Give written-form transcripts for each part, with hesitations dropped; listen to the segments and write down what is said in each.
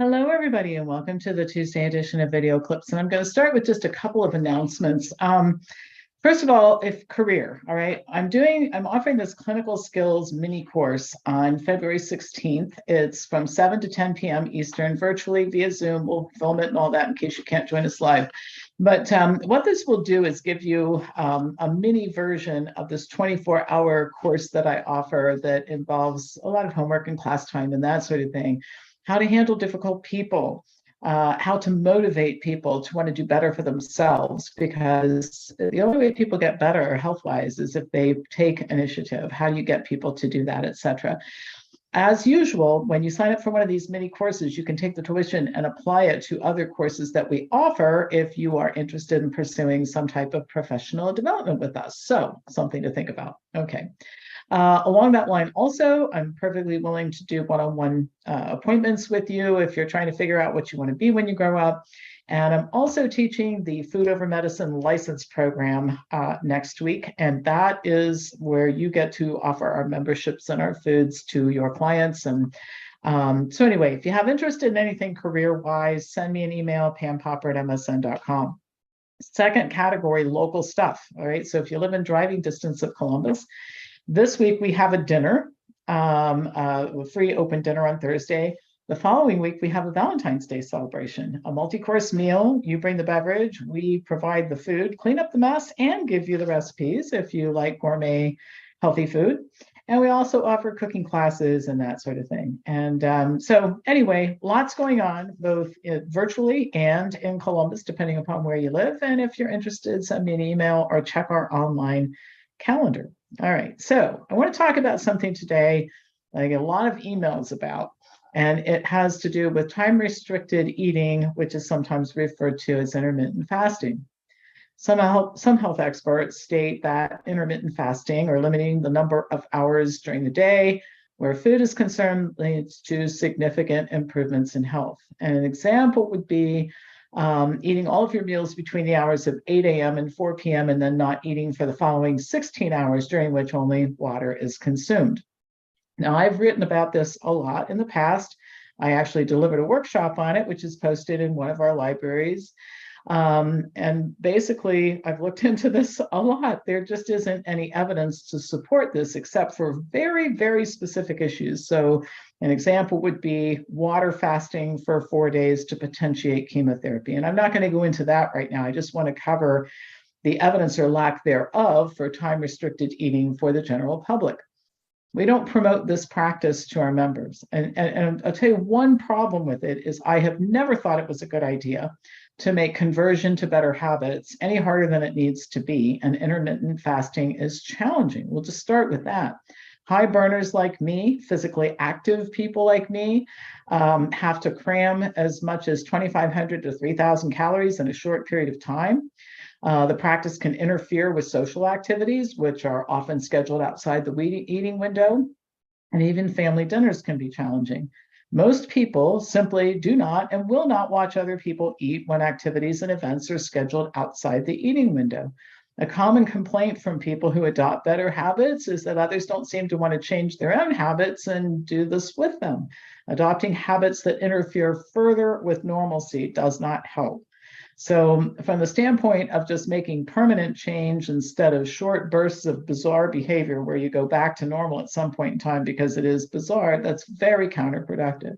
Hello, everybody, and welcome to the Tuesday edition of Video Clips. And I'm going to start with just a couple of announcements. First of all, if career, all right, I'm offering this clinical skills mini course on February 16th. It's from 7 to 10 p.m. Eastern, virtually via Zoom. We'll film it and all that in case you can't join us live. But what this will do is give you a mini version of this 24-hour course that I offer that involves a lot of homework and class time and that sort of thing. How to handle difficult people, how to motivate people to want to do better for themselves, because the only way people get better health-wise is if they take initiative. How do you get people to do that, et cetera? As usual, when you sign up for one of these mini courses, you can take the tuition and apply it to other courses that we offer if you are interested in pursuing some type of professional development with us. So something to think about. Okay. Along that line, also, I'm perfectly willing to do one-on-one appointments with you if you're trying to figure out what you want to be when you grow up. And I'm also teaching the Food Over Medicine license program next week. And that is where you get to offer our memberships and our foods to your clients. And so anyway, if you have interest in anything career-wise, send me an email, pampopper@msn.com. Second category, local stuff. All right. So if you live in driving distance of Columbus, this week we have a dinner, a free open dinner on Thursday. The following week we have a Valentine's Day celebration, a multi-course meal. You bring the beverage, we provide the food, clean up the mess, and give you the recipes if you like gourmet, healthy food. And we also offer cooking classes and that sort of thing. And so anyway, lots going on, both virtually and in Columbus, depending upon where you live. And if you're interested, send me an email or check our online calendar. All right, so I want to talk about something today I get a lot of emails about, and it has to do with time-restricted eating, which is sometimes referred to as intermittent fasting. Some health experts state that intermittent fasting, or limiting the number of hours during the day where food is concerned, leads to significant improvements in health. And an example would be eating all of your meals between the hours of 8 a.m. and 4 p.m. and then not eating for the following 16 hours, during which only water is consumed. Now, I've written about this a lot in the past. I actually delivered a workshop on it, which is posted in one of our libraries. And basically, I've looked into this a lot. There just isn't any evidence to support this except for very, very specific issues. So an example would be water fasting for 4 days to potentiate chemotherapy. And I'm not going to go into that right now. I just want to cover the evidence or lack thereof for time-restricted eating for the general public. We don't promote this practice to our members. And I'll tell you, one problem with it is I have never thought it was a good idea to make conversion to better habits any harder than it needs to be. And intermittent fasting is challenging. We'll just start with that. High burners like me, physically active people like me, have to cram as much as 2,500 to 3,000 calories in a short period of time. The practice can interfere with social activities, which are often scheduled outside the eating window, and even family dinners can be challenging. Most people simply do not and will not watch other people eat when activities and events are scheduled outside the eating window. A common complaint from people who adopt better habits is that others don't seem to want to change their own habits and do this with them. Adopting habits that interfere further with normalcy does not help. So from the standpoint of just making permanent change instead of short bursts of bizarre behavior where you go back to normal at some point in time because it is bizarre, that's very counterproductive.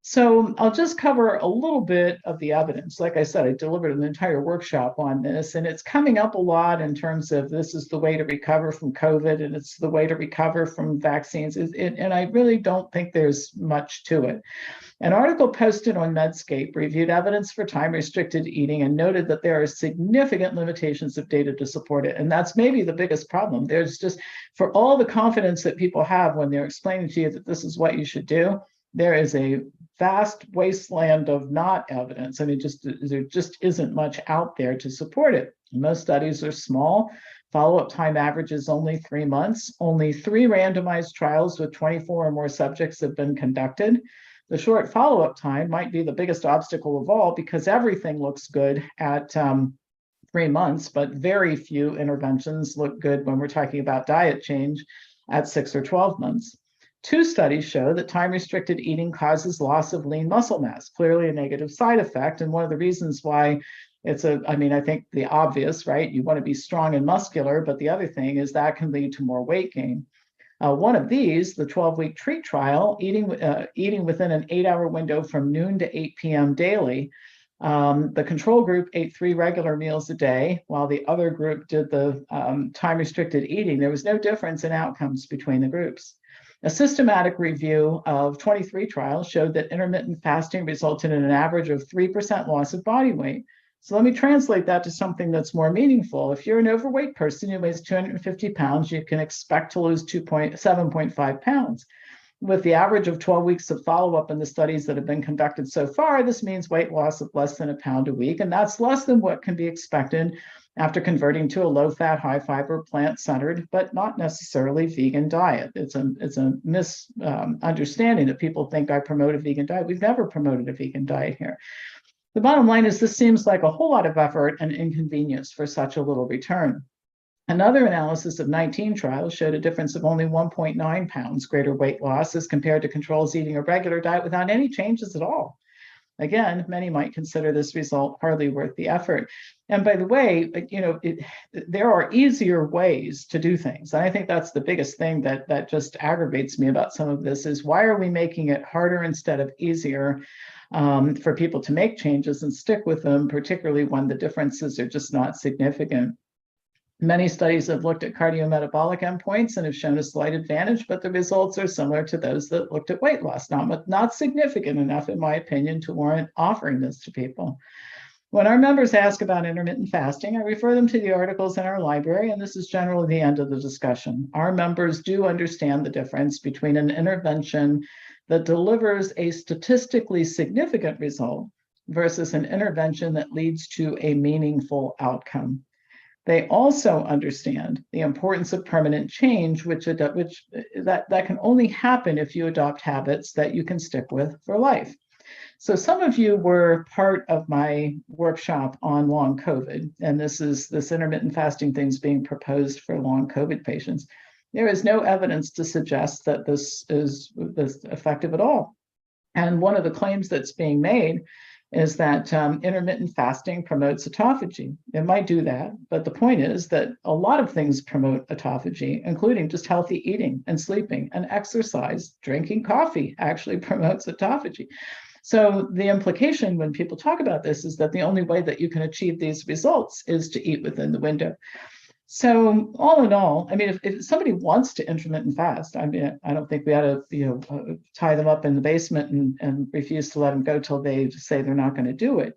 So I'll just cover a little bit of the evidence. Like I said, I delivered an entire workshop on this, and it's coming up a lot in terms of this is the way to recover from COVID, and it's the way to recover from vaccines. And I really don't think there's much to it. An article posted on Medscape reviewed evidence for time-restricted eating and noted that there are significant limitations of data to support it. And that's maybe the biggest problem. There's just, for all the confidence that people have when they're explaining to you that this is what you should do, there is a vast wasteland of not evidence. I mean, there just isn't much out there to support it. Most studies are small. Follow-up time averages only 3 months. Only 3 randomized trials with 24 or more subjects have been conducted. The short follow-up time might be the biggest obstacle of all because everything looks good at 3 months, but very few interventions look good when we're talking about diet change at 6 or 12 months. 2 studies show that time-restricted eating causes loss of lean muscle mass, clearly a negative side effect. And one of the reasons why I think the obvious, right? You want to be strong and muscular, but the other thing is that can lead to more weight gain. One of these, the 12-week treat trial, eating within an 8-hour window from noon to 8 p.m. daily. The control group ate 3 regular meals a day, while the other group did the time-restricted eating. There was no difference in outcomes between the groups. A systematic review of 23 trials showed that intermittent fasting resulted in an average of 3% loss of body weight. So let me translate that to something that's more meaningful. If you're an overweight person who weighs 250 pounds, you can expect to lose 7.5 pounds. With the average of 12 weeks of follow-up in the studies that have been conducted so far, this means weight loss of less than a pound a week, and that's less than what can be expected after converting to a low-fat, high-fiber, plant-centered, but not necessarily vegan diet. It's a misunderstanding that people think I promote a vegan diet. We've never promoted a vegan diet here. The bottom line is this seems like a whole lot of effort and inconvenience for such a little return. Another analysis of 19 trials showed a difference of only 1.9 pounds greater weight loss as compared to controls eating a regular diet without any changes at all. Again, many might consider this result hardly worth the effort. And by the way, there are easier ways to do things. And I think that's the biggest thing that just aggravates me about some of this is why are we making it harder instead of easier for people to make changes and stick with them, particularly when the differences are just not significant. Many studies have looked at cardiometabolic endpoints and have shown a slight advantage, but the results are similar to those that looked at weight loss, not significant enough, in my opinion, to warrant offering this to people. When our members ask about intermittent fasting, I refer them to the articles in our library, and this is generally the end of the discussion. Our members do understand the difference between an intervention that delivers a statistically significant result versus an intervention that leads to a meaningful outcome. They also understand the importance of permanent change, which can only happen if you adopt habits that you can stick with for life. So some of you were part of my workshop on long COVID, and this intermittent fasting thing is being proposed for long COVID patients. There is no evidence to suggest that this is effective at all. And one of the claims that's being made is that intermittent fasting promotes autophagy. It might do that, but the point is that a lot of things promote autophagy, including just healthy eating and sleeping and exercise. Drinking coffee actually promotes autophagy. So the implication when people talk about this is that the only way that you can achieve these results is to eat within the window. So all in all, I mean, if somebody wants to intermittent fast, I mean, I don't think we ought to, tie them up in the basement and refuse to let them go till they say they're not going to do it.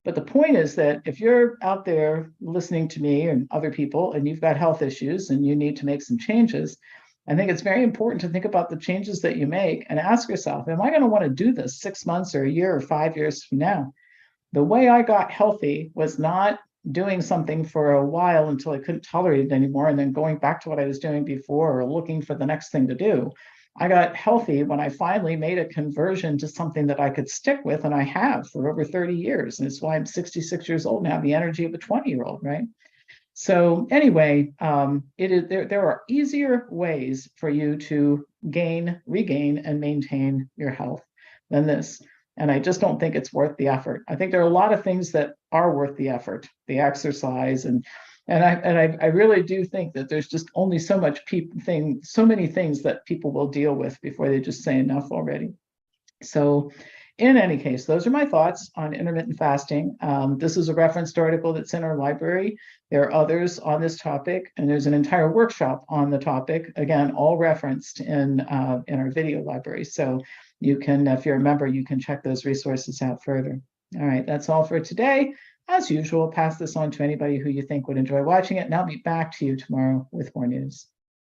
But the point is that if you're out there listening to me and other people and you've got health issues and you need to make some changes, I think it's very important to think about the changes that you make and ask yourself, am I going to want to do this 6 months or a year or 5 years from now? The way I got healthy was not doing something for a while until I couldn't tolerate it anymore and then going back to what I was doing before or looking for the next thing to do. I got healthy when I finally made a conversion to something that I could stick with, and I have for over 30 years. And it's why I'm 66 years old and have the energy of a 20-year-old, right? So anyway, there are easier ways for you to regain, and maintain your health than this. And I just don't think it's worth the effort. I think there are a lot of things that are worth the effort, the exercise, and I really do think that there's just only so many things that people will deal with before they just say enough already. So in any case, those are my thoughts on intermittent fasting. This is a referenced article that's in our library. There are others on this topic, and there's an entire workshop on the topic, again, all referenced in our video library. So you can, if you're a member, you can check those resources out further. All right, that's all for today. As usual, pass this on to anybody who you think would enjoy watching it, and I'll be back to you tomorrow with more news.